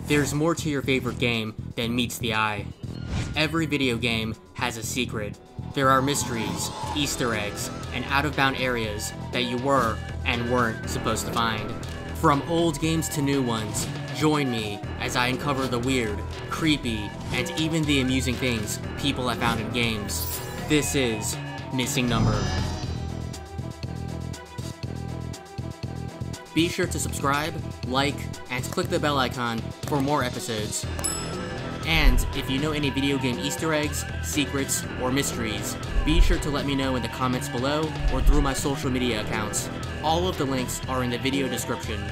There's more to your favorite game than meets the eye. Every video game has a secret. There are mysteries, Easter eggs, and out-of-bound areas that you were and weren't supposed to find. From old games to new ones, join me as I uncover the weird, creepy, and even the amusing things people have found in games. This is Missing Number. Be sure to subscribe, like, and click the bell icon for more episodes. And if you know any video game Easter eggs, secrets, or mysteries, be sure to let me know in the comments below or through my social media accounts. All of the links are in the video description.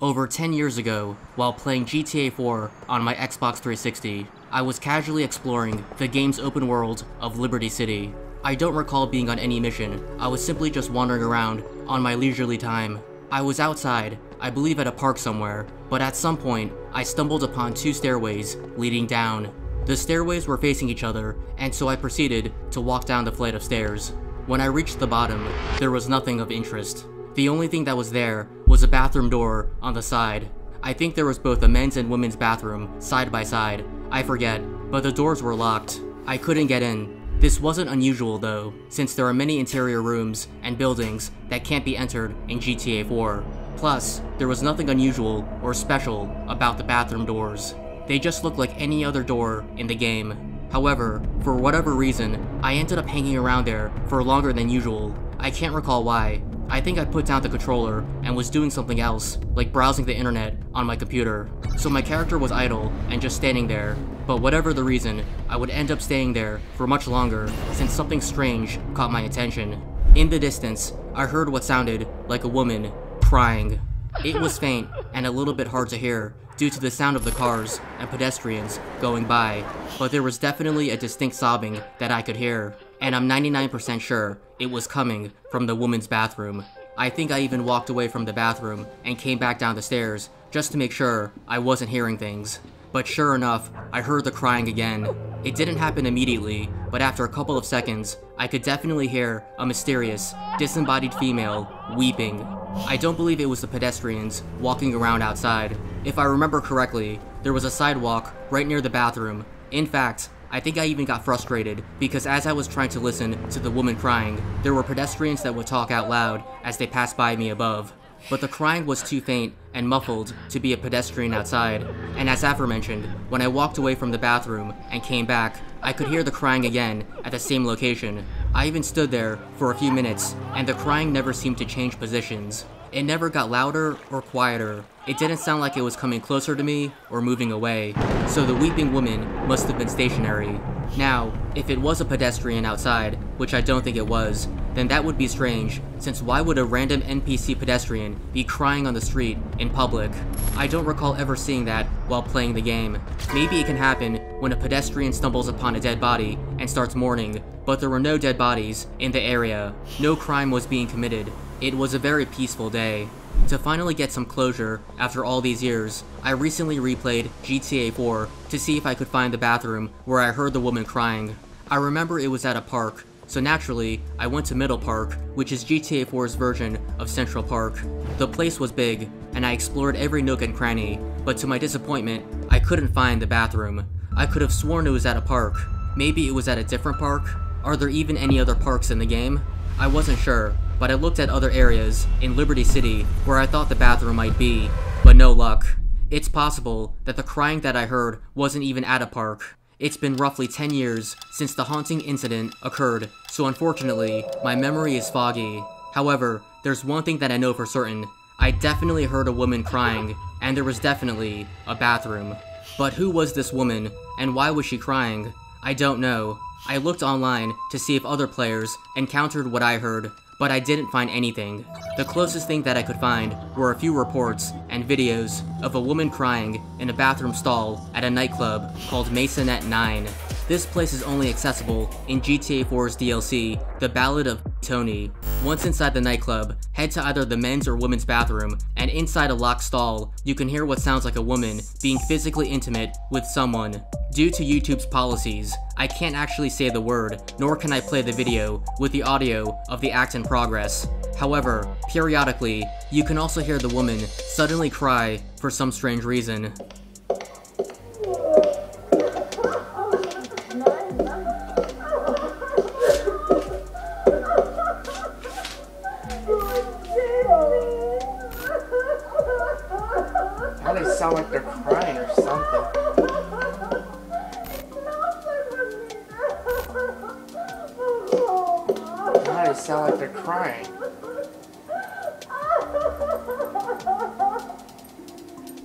Over 10 years ago, while playing GTA 4 on my Xbox 360, I was casually exploring the game's open world of Liberty City. I don't recall being on any mission. I was simply just wandering around on my leisurely time. I was outside, I believe at a park somewhere, but at some point, I stumbled upon two stairways leading down. The stairways were facing each other, and so I proceeded to walk down the flight of stairs. When I reached the bottom, there was nothing of interest. The only thing that was there was a bathroom door on the side. I think there was both a men's and women's bathroom, side by side. I forget, but the doors were locked. I couldn't get in. This wasn't unusual though, since there are many interior rooms and buildings that can't be entered in GTA 4. Plus, there was nothing unusual or special about the bathroom doors. They just looked like any other door in the game. However, for whatever reason, I ended up hanging around there for longer than usual. I can't recall why. I think I put down the controller and was doing something else, like browsing the internet on my computer. So my character was idle and just standing there. But whatever the reason, I would end up staying there for much longer since something strange caught my attention. In the distance, I heard what sounded like a woman crying. It was faint and a little bit hard to hear due to the sound of the cars and pedestrians going by, but there was definitely a distinct sobbing that I could hear, and I'm 99% sure it was coming from the woman's bathroom. I think I even walked away from the bathroom and came back down the stairs just to make sure I wasn't hearing things. But sure enough, I heard the crying again. It didn't happen immediately, but after a couple of seconds, I could definitely hear a mysterious, disembodied female weeping. I don't believe it was the pedestrians walking around outside. If I remember correctly, there was a sidewalk right near the bathroom. In fact, I think I even got frustrated because as I was trying to listen to the woman crying, there were pedestrians that would talk out loud as they passed by me above. But the crying was too faint and muffled to be a pedestrian outside, and as aforementioned, when I walked away from the bathroom and came back, I could hear the crying again at the same location. I even stood there for a few minutes, and the crying never seemed to change positions. It never got louder or quieter. It didn't sound like it was coming closer to me or moving away, so the weeping woman must have been stationary. Now, if it was a pedestrian outside, which I don't think it was, then that would be strange, since why would a random NPC pedestrian be crying on the street in public? I don't recall ever seeing that while playing the game. Maybe it can happen when a pedestrian stumbles upon a dead body and starts mourning, but there were no dead bodies in the area. No crime was being committed. It was a very peaceful day. To finally get some closure after all these years, I recently replayed GTA 4 to see if I could find the bathroom where I heard the woman crying. I remember it was at a park, so naturally, I went to Middle Park, which is GTA 4's version of Central Park. The place was big, and I explored every nook and cranny, but to my disappointment, I couldn't find the bathroom. I could have sworn it was at a park. Maybe it was at a different park? Are there even any other parks in the game? I wasn't sure, but I looked at other areas in Liberty City where I thought the bathroom might be, but no luck. It's possible that the crying that I heard wasn't even at a park. It's been roughly 10 years since the haunting incident occurred, so unfortunately, my memory is foggy. However, there's one thing that I know for certain. I definitely heard a woman crying, and there was definitely a bathroom. But who was this woman, and why was she crying? I don't know. I looked online to see if other players encountered what I heard, but I didn't find anything. The closest thing that I could find were a few reports and videos of a woman crying in a bathroom stall at a nightclub called Masonette 9. This place is only accessible in GTA 4's DLC, The Ballad of Tony. Once inside the nightclub, head to either the men's or women's bathroom, and inside a locked stall, you can hear what sounds like a woman being physically intimate with someone. Due to YouTube's policies, I can't actually say the word, nor can I play the video with the audio of the act in progress. However, periodically, you can also hear the woman suddenly cry for some strange reason. Now they sound like they're crying or something. Now they sound like they're crying.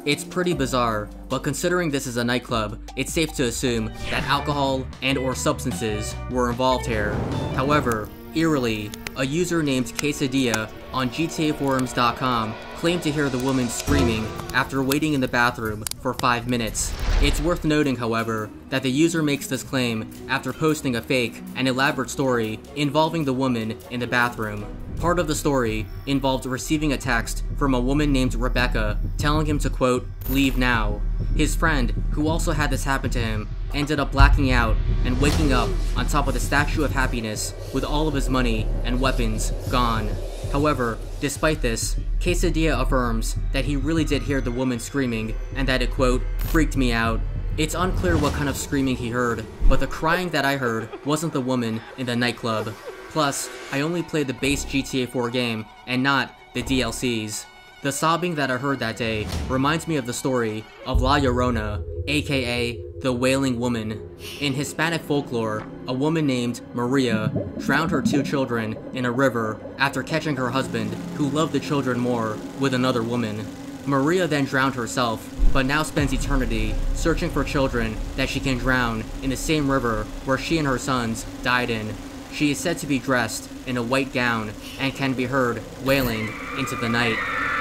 It's pretty bizarre, but considering this is a nightclub, it's safe to assume that alcohol and/or substances were involved here. However, eerily, a user named Quesadilla on GTAforums.com claimed to hear the woman screaming after waiting in the bathroom for 5 minutes. It's worth noting, however, that the user makes this claim after posting a fake and elaborate story involving the woman in the bathroom. Part of the story involved receiving a text from a woman named Rebecca telling him to, quote, "leave now." His friend, who also had this happen to him, ended up blacking out and waking up on top of the Statue of Happiness with all of his money and weapons gone. However, despite this, Quesadilla affirms that he really did hear the woman screaming and that it, quote, "freaked me out." It's unclear what kind of screaming he heard, but the crying that I heard wasn't the woman in the nightclub. Plus, I only played the base GTA 4 game and not the DLCs. The sobbing that I heard that day reminds me of the story of La Llorona, aka the Wailing Woman. In Hispanic folklore, a woman named Maria drowned her 2 children in a river after catching her husband, who loved the children more, with another woman. Maria then drowned herself, but now spends eternity searching for children that she can drown in the same river where she and her sons died in. She is said to be dressed in a white gown and can be heard wailing into the night.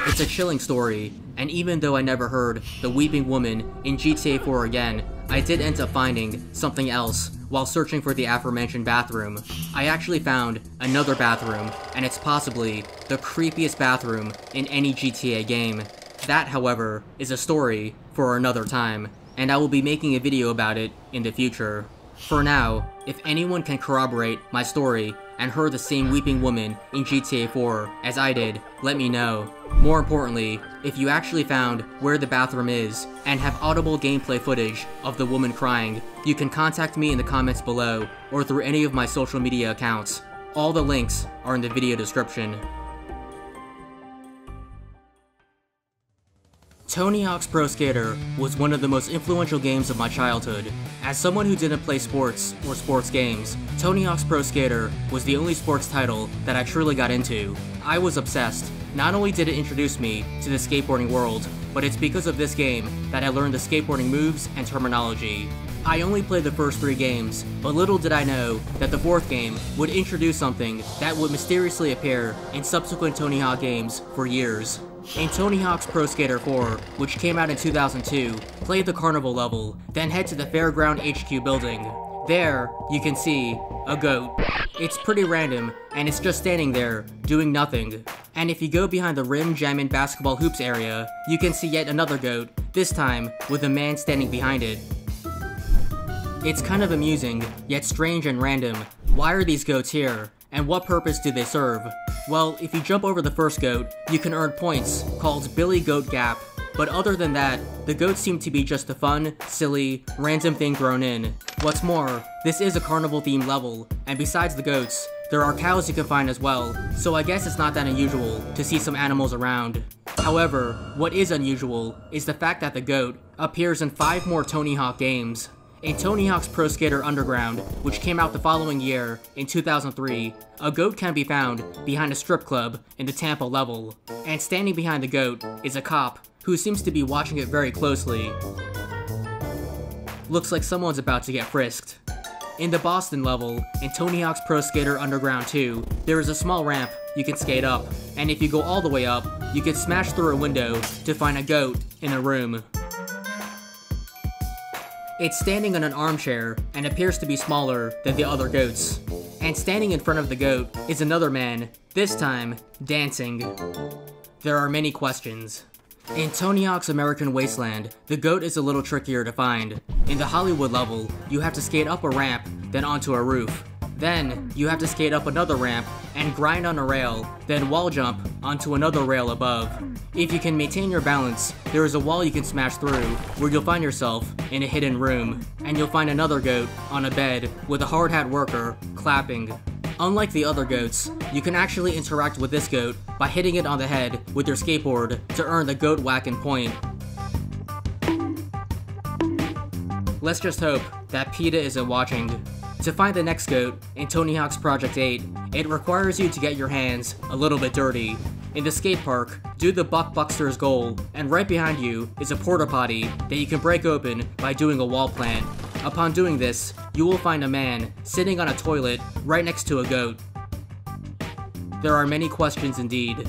It's a chilling story, and even though I never heard the weeping woman in GTA 4 again, I did end up finding something else while searching for the aforementioned bathroom. I actually found another bathroom, and it's possibly the creepiest bathroom in any GTA game. That, however, is a story for another time, and I will be making a video about it in the future. For now, if anyone can corroborate my story and heard the same weeping woman in GTA 4 as I did, let me know. More importantly, if you actually found where the bathroom is and have audible gameplay footage of the woman crying, you can contact me in the comments below or through any of my social media accounts. All the links are in the video description. Tony Hawk's Pro Skater was one of the most influential games of my childhood. As someone who didn't play sports or sports games, Tony Hawk's Pro Skater was the only sports title that I truly got into. I was obsessed. Not only did it introduce me to the skateboarding world, but it's because of this game that I learned the skateboarding moves and terminology. I only played the first 3 games, but little did I know that the 4th game would introduce something that would mysteriously appear in subsequent Tony Hawk games for years. In Tony Hawk's Pro Skater 4, which came out in 2002, play the carnival level, then head to the Fairground HQ building. There, you can see a goat. It's pretty random, and it's just standing there, doing nothing. And if you go behind the Rim Jammin' Basketball Hoops area, you can see yet another goat, this time with a man standing behind it. It's kind of amusing, yet strange and random. Why are these goats here? And what purpose do they serve? Well, if you jump over the first goat, you can earn points, called Billy Goat Gap. But other than that, the goats seem to be just a fun, silly, random thing thrown in. What's more, this is a carnival-themed level, and besides the goats, there are cows you can find as well, so I guess it's not that unusual to see some animals around. However, what is unusual is the fact that the goat appears in 5 more Tony Hawk games. In Tony Hawk's Pro Skater Underground, which came out the following year, in 2003, a goat can be found behind a strip club in the Tampa level, and standing behind the goat is a cop who seems to be watching it very closely. Looks like someone's about to get frisked. In the Boston level, in Tony Hawk's Pro Skater Underground 2, there is a small ramp you can skate up, and if you go all the way up, you can smash through a window to find a goat in a room. It's standing on an armchair and appears to be smaller than the other goats. And standing in front of the goat is another man, this time dancing. There are many questions. In Tony Hawk's American Wasteland, the goat is a little trickier to find. In the Hollywood level, you have to skate up a ramp, then onto a roof. Then, you have to skate up another ramp and grind on a rail, then wall jump onto another rail above. If you can maintain your balance, there is a wall you can smash through, where you'll find yourself in a hidden room, and you'll find another goat on a bed with a hard hat worker clapping. Unlike the other goats, you can actually interact with this goat by hitting it on the head with your skateboard to earn the goat whacking point. Let's just hope that PETA isn't watching. To find the next goat in Tony Hawk's Project 8, it requires you to get your hands a little bit dirty. In the skate park, do the Buck Buckster's goal, and right behind you is a porta potty that you can break open by doing a wall plant. Upon doing this, you will find a man sitting on a toilet right next to a goat. There are many questions indeed.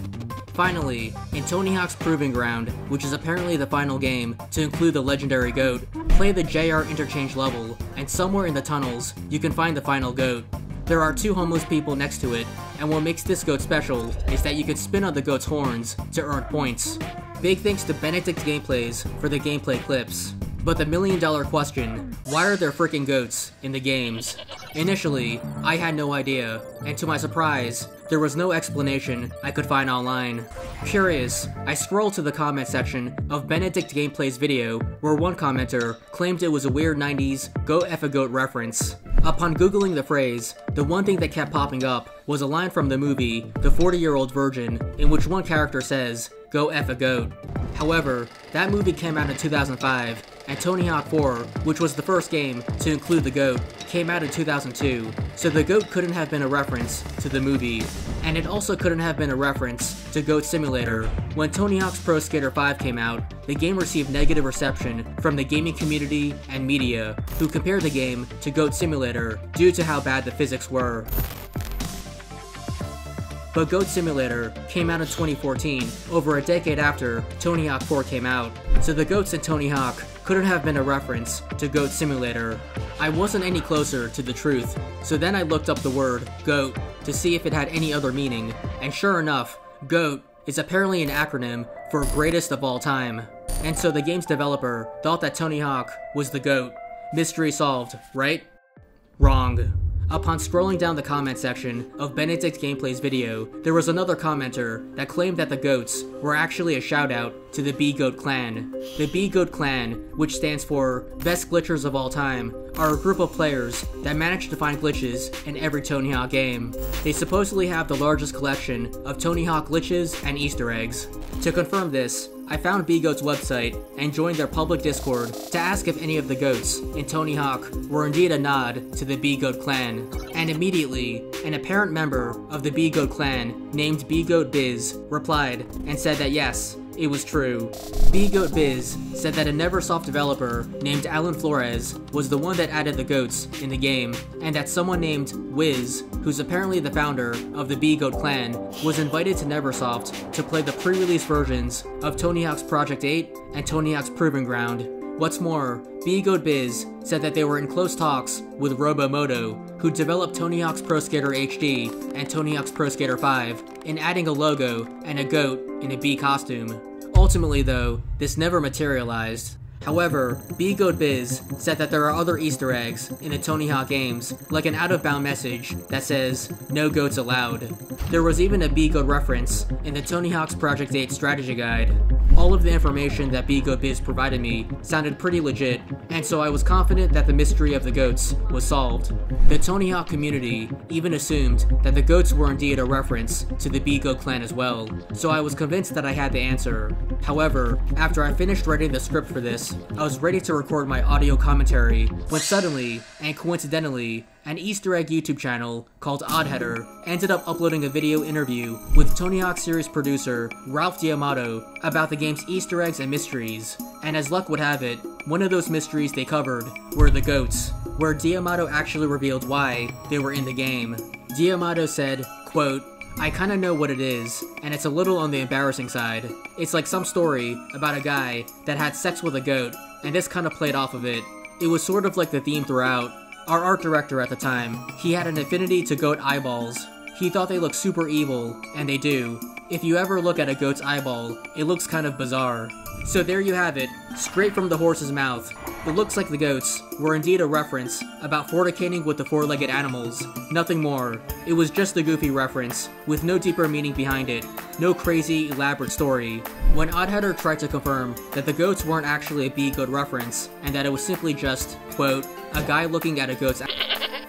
Finally, in Tony Hawk's Proving Ground, which is apparently the final game to include the legendary goat, play the JR Interchange level, and somewhere in the tunnels, you can find the final goat. There are 2 homeless people next to it, and what makes this goat special is that you can spin on the goat's horns to earn points. Big thanks to Benedict Gameplays for the gameplay clips. But the million-dollar question, why are there freaking goats in the games? Initially, I had no idea, and to my surprise, there was no explanation I could find online. Curious, I scrolled to the comment section of Benedict Gameplay's video, where one commenter claimed it was a weird 90s Go F a Goat reference. Upon googling the phrase, the one thing that kept popping up was a line from the movie The 40-Year-Old Virgin, in which one character says, "Go F a goat." However, that movie came out in 2005, and Tony Hawk 4, which was the first game to include the goat, came out in 2002, so the goat couldn't have been a reference to the movie. And it also couldn't have been a reference to Goat Simulator. When Tony Hawk's Pro Skater 5 came out, the game received negative reception from the gaming community and media, who compared the game to Goat Simulator due to how bad the physics were. But Goat Simulator came out in 2014, over a decade after Tony Hawk 4 came out, so the goats in Tony Hawk couldn't have been a reference to Goat Simulator. I wasn't any closer to the truth, so then I looked up the word GOAT to see if it had any other meaning, and sure enough, GOAT is apparently an acronym for greatest of all time. And so the game's developer thought that Tony Hawk was the GOAT. Mystery solved, right? Wrong. Upon scrolling down the comment section of Benedict Gameplay's video, there was another commenter that claimed that the goats were actually a shout out to the B-Goat Clan. The B-Goat Clan, which stands for Best Glitchers of All Time, are a group of players that manage to find glitches in every Tony Hawk game. They supposedly have the largest collection of Tony Hawk glitches and Easter eggs. To confirm this, I found B-Goat's website and joined their public Discord to ask if any of the goats in Tony Hawk were indeed a nod to the B-Goat Clan. And immediately, an apparent member of the B-Goat Clan named B-Goat Biz replied and said that yes, it was true. B-Goat Biz said that a Neversoft developer named Alan Flores was the one that added the goats in the game, and that someone named Wiz, who's apparently the founder of the B-Goat Clan, was invited to Neversoft to play the pre-release versions of Tony Hawk's Project 8 and Tony Hawk's Proving Ground. What's more, B-Goat Biz said that they were in close talks with Robomoto, who developed Tony Hawk's Pro Skater HD and Tony Hawk's Pro Skater 5, in adding a logo and a goat in a bee costume. Ultimately though, this never materialized. However, B-Goat Biz said that there are other Easter eggs in the Tony Hawk games, like an out-of-bound message that says, "No goats allowed." There was even a B-Goat reference in the Tony Hawk's Project 8 strategy guide. All of the information that B-Goat Biz provided me sounded pretty legit, and so I was confident that the mystery of the goats was solved. The Tony Hawk community even assumed that the goats were indeed a reference to the B-Goat Clan as well, so I was convinced that I had the answer. However, after I finished writing the script for this, I was ready to record my audio commentary when suddenly, and coincidentally, an Easter egg YouTube channel called Oddheader ended up uploading a video interview with Tony Hawk series producer Ralph D'Amato about the game's Easter eggs and mysteries. And as luck would have it, one of those mysteries they covered were the goats, where D'Amato actually revealed why they were in the game. D'Amato said, quote, "I kinda know what it is, and it's a little on the embarrassing side. It's like some story about a guy that had sex with a goat, and this kinda played off of it. It was sort of like the theme throughout. our art director at the time. He had an affinity to goat eyeballs. He thought they looked super evil, and they do. If you ever look at a goat's eyeball, it looks kind of bizarre. So there you have it, straight from the horse's mouth. It looks like the goats were indeed a reference about fornicating with the four-legged animals. Nothing more. It was just a goofy reference, with no deeper meaning behind it. No crazy, elaborate story. When Oddheader tried to confirm that the goats weren't actually a B-goat reference, and that it was simply just, quote, a guy looking at a goat's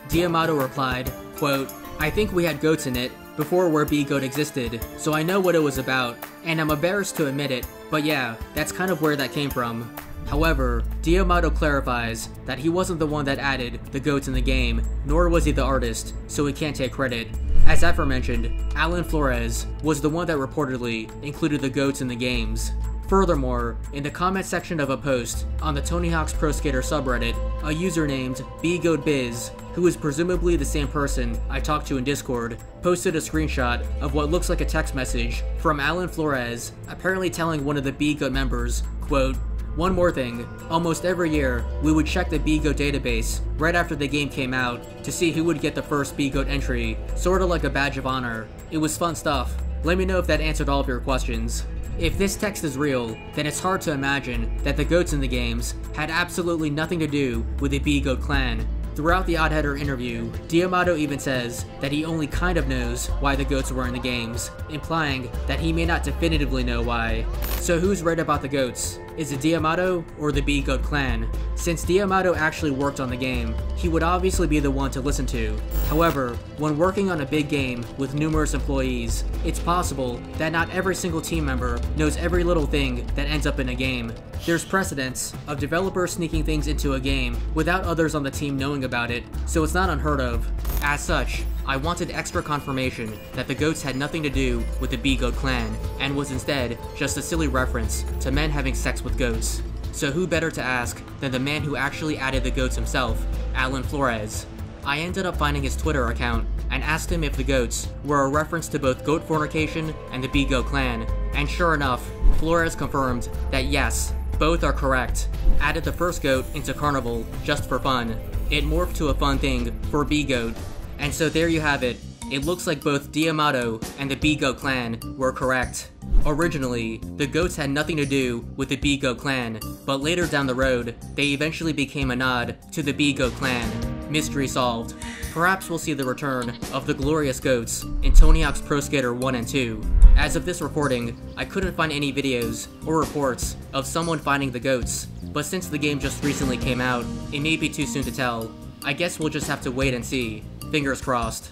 Diamato replied, quote, I think we had goats in it before where B-goat existed, so I know what it was about, and I'm embarrassed to admit it, but yeah, that's kind of where that came from. However, Diamato clarifies that he wasn't the one that added the goats in the game, nor was he the artist, so he can't take credit. As aforementioned, Alan Flores was the one that reportedly included the goats in the games. Furthermore, in the comment section of a post on the Tony Hawk's Pro Skater subreddit, a user named BGoatBiz, who is presumably the same person I talked to in Discord, posted a screenshot of what looks like a text message from Alan Flores, apparently telling one of the BGoat members, quote, one more thing, almost every year, we would check the BGoat database right after the game came out to see who would get the first BGoat entry, sorta like a badge of honor. It was fun stuff. Let me know if that answered all of your questions. If this text is real, then it's hard to imagine that the goats in the games had absolutely nothing to do with the BGoat clan. Throughout the Oddheader interview, Diamato even says that he only kind of knows why the goats were in the games, implying that he may not definitively know why. So who's right about the goats? Is it Diamato or the BGoat clan? Since Diamato actually worked on the game, he would obviously be the one to listen to. However, when working on a big game with numerous employees, it's possible that not every single team member knows every little thing that ends up in a game. There's precedents of developers sneaking things into a game without others on the team knowing about it, so it's not unheard of. As such, I wanted extra confirmation that the goats had nothing to do with the BGoat clan, and was instead just a silly reference to men having sex with goats. So who better to ask than the man who actually added the goats himself, Alan Flores. I ended up finding his Twitter account and asked him if the goats were a reference to both goat fornication and the BGoat clan, and sure enough, Flores confirmed that yes, both are correct. Added the first goat into Carnival just for fun. It morphed to a fun thing for BGoat. And so there you have it. It looks like both Diamato and the BGoat clan were correct. Originally, the goats had nothing to do with the BGoat clan, but later down the road, they eventually became a nod to the BGoat clan. Mystery solved. Perhaps we'll see the return of the glorious goats in Tony Hawk's Pro Skater 1 and 2. As of this recording, I couldn't find any videos or reports of someone finding the goats, but since the game just recently came out, it may be too soon to tell. I guess we'll just have to wait and see. Fingers crossed.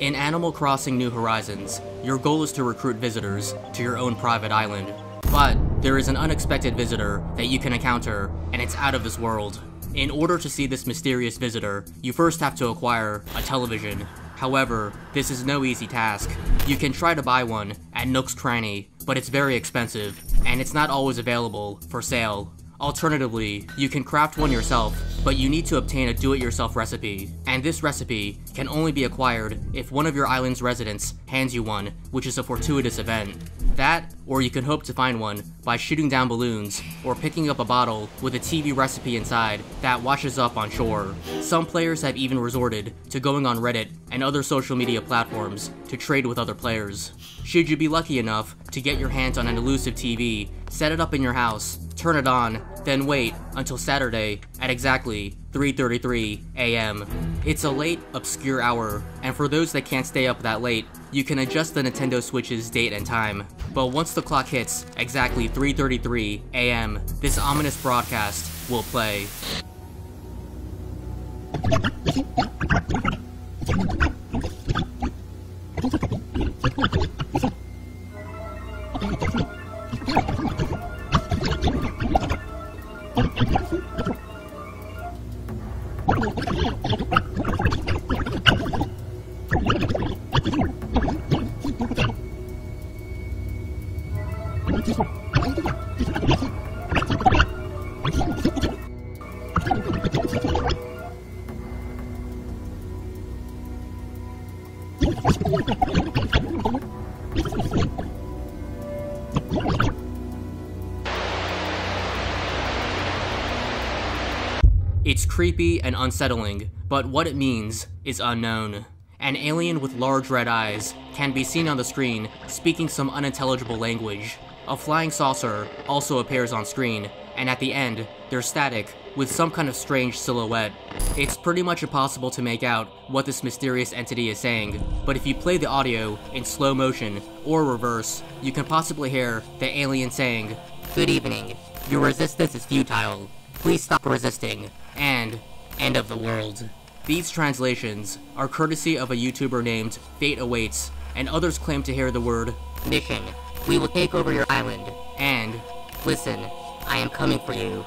In Animal Crossing New Horizons, your goal is to recruit visitors to your own private island. But there is an unexpected visitor that you can encounter, and it's out of this world. In order to see this mysterious visitor, you first have to acquire a television. However, this is no easy task. You can try to buy one at Nook's Cranny, but it's very expensive, and it's not always available for sale. Alternatively, you can craft one yourself, but you need to obtain a do-it-yourself recipe, and this recipe can only be acquired if one of your island's residents hands you one, which is a fortuitous event. That, or you can hope to find one by shooting down balloons, or picking up a bottle with a TV recipe inside that washes up on shore. Some players have even resorted to going on Reddit and other social media platforms to trade with other players. Should you be lucky enough to get your hands on an elusive TV, set it up in your house, turn it on, then wait until Saturday at exactly 3:33 a.m. It's a late, obscure hour, and for those that can't stay up that late, you can adjust the Nintendo Switch's date and time. But once the clock hits exactly 3:33 a.m., this ominous broadcast will play. It's creepy and unsettling, but what it means is unknown. An alien with large red eyes can be seen on the screen speaking some unintelligible language. A flying saucer also appears on screen, and at the end, they're static with some kind of strange silhouette. It's pretty much impossible to make out what this mysterious entity is saying, but if you play the audio in slow motion or reverse, you can possibly hear the alien saying, "Good evening. Your resistance is futile. Please stop resisting," and "End of the world." These translations are courtesy of a YouTuber named Fate Awaits, and others claim to hear the word "Mission, we will take over your island," and "Listen, I am coming for you."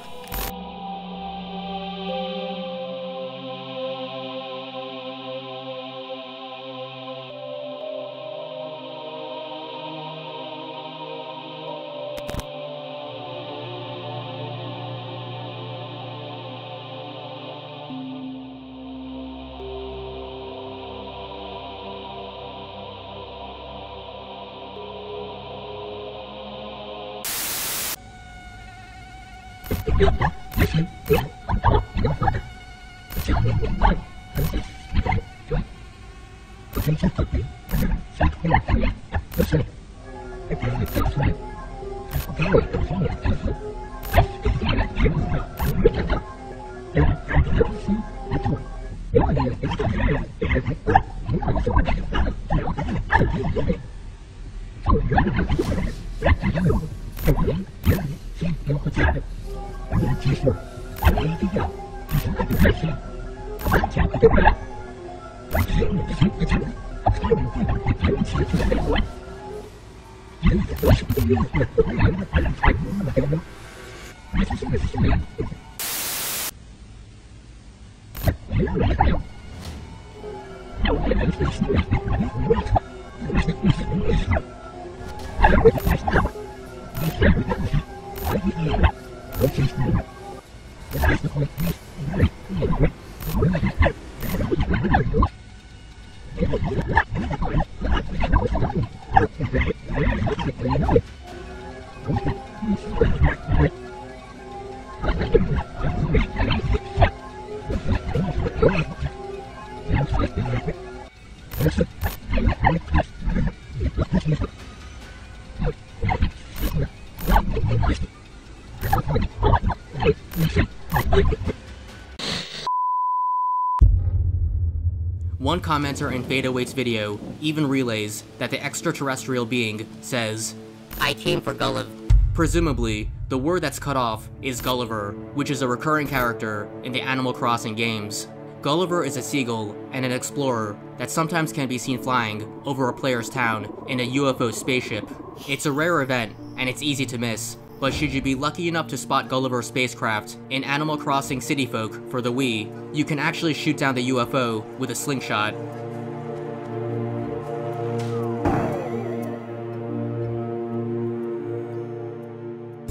One commenter in Fate Awaits' video even relays that the extraterrestrial being says, "I came for Gulliver." Presumably, the word that's cut off is Gulliver, which is a recurring character in the Animal Crossing games. Gulliver is a seagull and an explorer that sometimes can be seen flying over a player's town in a UFO spaceship. It's a rare event, and it's easy to miss, but should you be lucky enough to spot Gulliver's spacecraft in Animal Crossing City Folk for the Wii, you can actually shoot down the UFO with a slingshot.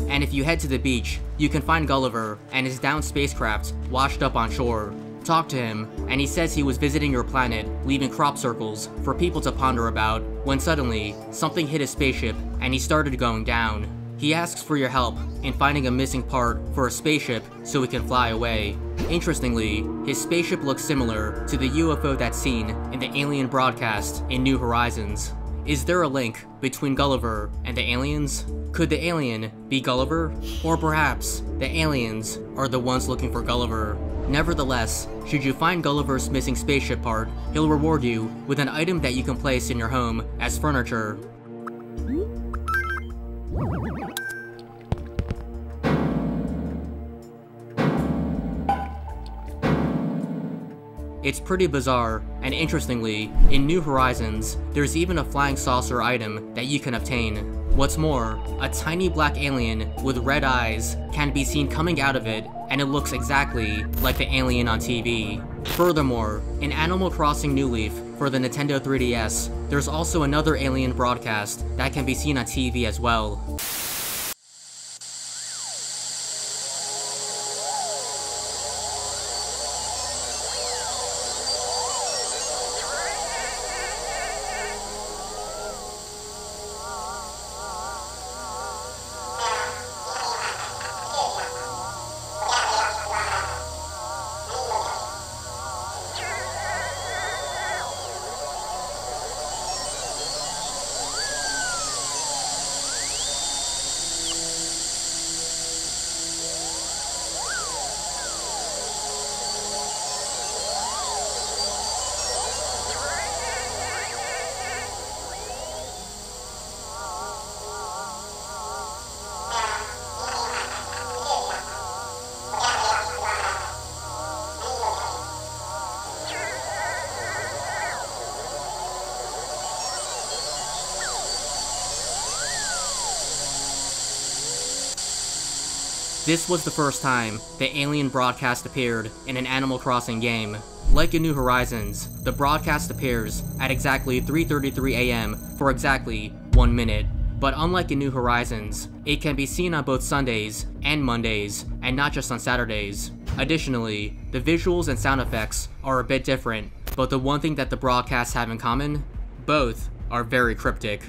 And if you head to the beach, you can find Gulliver and his downed spacecraft washed up on shore. Talk to him, and he says he was visiting your planet, leaving crop circles for people to ponder about, when suddenly, something hit his spaceship and he started going down. He asks for your help in finding a missing part for a spaceship so he can fly away. Interestingly, his spaceship looks similar to the UFO that's seen in the alien broadcast in New Horizons. Is there a link between Gulliver and the aliens? Could the alien be Gulliver? Or perhaps the aliens are the ones looking for Gulliver? Nevertheless, should you find Gulliver's missing spaceship part, he'll reward you with an item that you can place in your home as furniture. It's pretty bizarre, and interestingly, in New Horizons, there's even a flying saucer item that you can obtain. What's more, a tiny black alien with red eyes can be seen coming out of it, and it looks exactly like the alien on TV. Furthermore, in Animal Crossing New Leaf for the Nintendo 3DS, there's also another alien broadcast that can be seen on TV as well. This was the first time the alien broadcast appeared in an Animal Crossing game. Like in New Horizons, the broadcast appears at exactly 3:33 AM for exactly 1 minute. But unlike in New Horizons, it can be seen on both Sundays and Mondays, and not just on Saturdays. Additionally, the visuals and sound effects are a bit different, but the one thing that the broadcasts have in common? Both are very cryptic.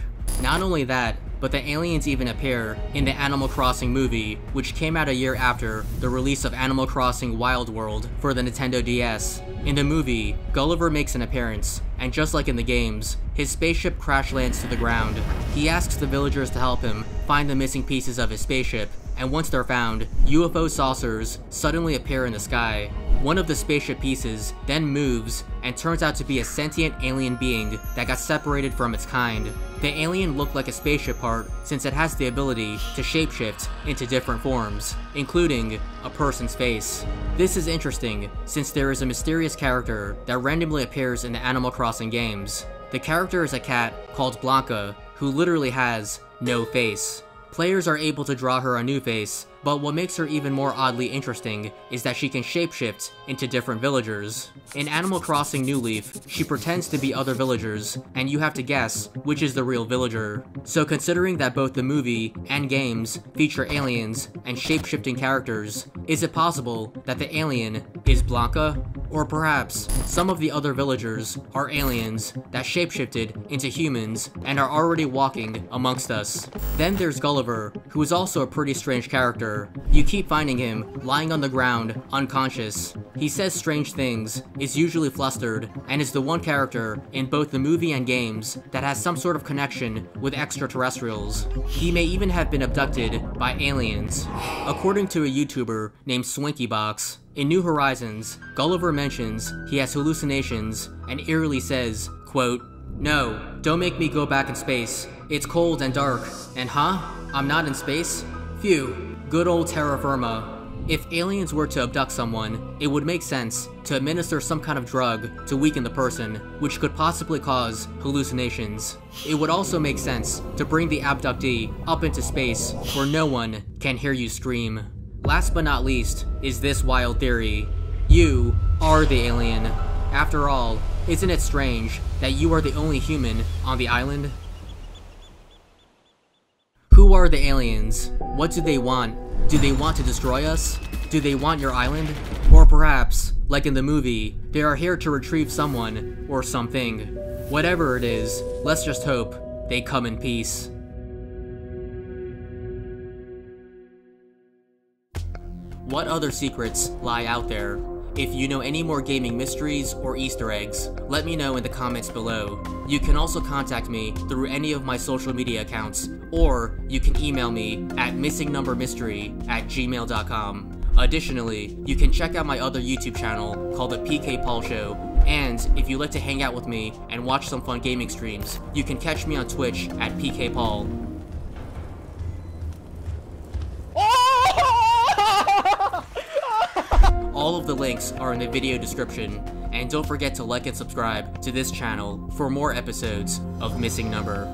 Not only that, but the aliens even appear in the Animal Crossing movie, which came out a year after the release of Animal Crossing Wild World for the Nintendo DS. In the movie, Gulliver makes an appearance, and just like in the games, his spaceship crash lands to the ground. He asks the villagers to help him find the missing pieces of his spaceship, and once they're found, UFO saucers suddenly appear in the sky. One of the spaceship pieces then moves and turns out to be a sentient alien being that got separated from its kind. The alien looked like a spaceship part since it has the ability to shapeshift into different forms, including a person's face. This is interesting since there is a mysterious character that randomly appears in the Animal Crossing games. The character is a cat called Blanca, who literally has no face. Players are able to draw her a new face, but what makes her even more oddly interesting is that she can shapeshift into different villagers. In Animal Crossing New Leaf, she pretends to be other villagers, and you have to guess which is the real villager. So considering that both the movie and games feature aliens and shapeshifting characters, is it possible that the alien is Blanca? Or perhaps some of the other villagers are aliens that shapeshifted into humans and are already walking amongst us. Then there's Gulliver, who is also a pretty strange character. You keep finding him lying on the ground, unconscious. He says strange things, is usually flustered, and is the one character in both the movie and games that has some sort of connection with extraterrestrials. He may even have been abducted by aliens. According to a YouTuber named SwinkyBox, in New Horizons, Gulliver mentions he has hallucinations and eerily says, quote, "No, don't make me go back in space. It's cold and dark, and huh? I'm not in space? Phew, good old terra firma." If aliens were to abduct someone, it would make sense to administer some kind of drug to weaken the person, which could possibly cause hallucinations. It would also make sense to bring the abductee up into space where no one can hear you scream. Last but not least is this wild theory. You are the alien. After all, isn't it strange that you are the only human on the island? Who are the aliens? What do they want? Do they want to destroy us? Do they want your island? Or perhaps, like in the movie, they are here to retrieve someone or something. Whatever it is, let's just hope they come in peace. What other secrets lie out there? If you know any more gaming mysteries or Easter eggs, let me know in the comments below. You can also contact me through any of my social media accounts, or you can email me at missingnumbermystery@gmail.com. Additionally, you can check out my other YouTube channel called The PK Paul Show, and if you like to hang out with me and watch some fun gaming streams, you can catch me on Twitch at PK Paul. All of the links are in the video description, and don't forget to like and subscribe to this channel for more episodes of Missing Number.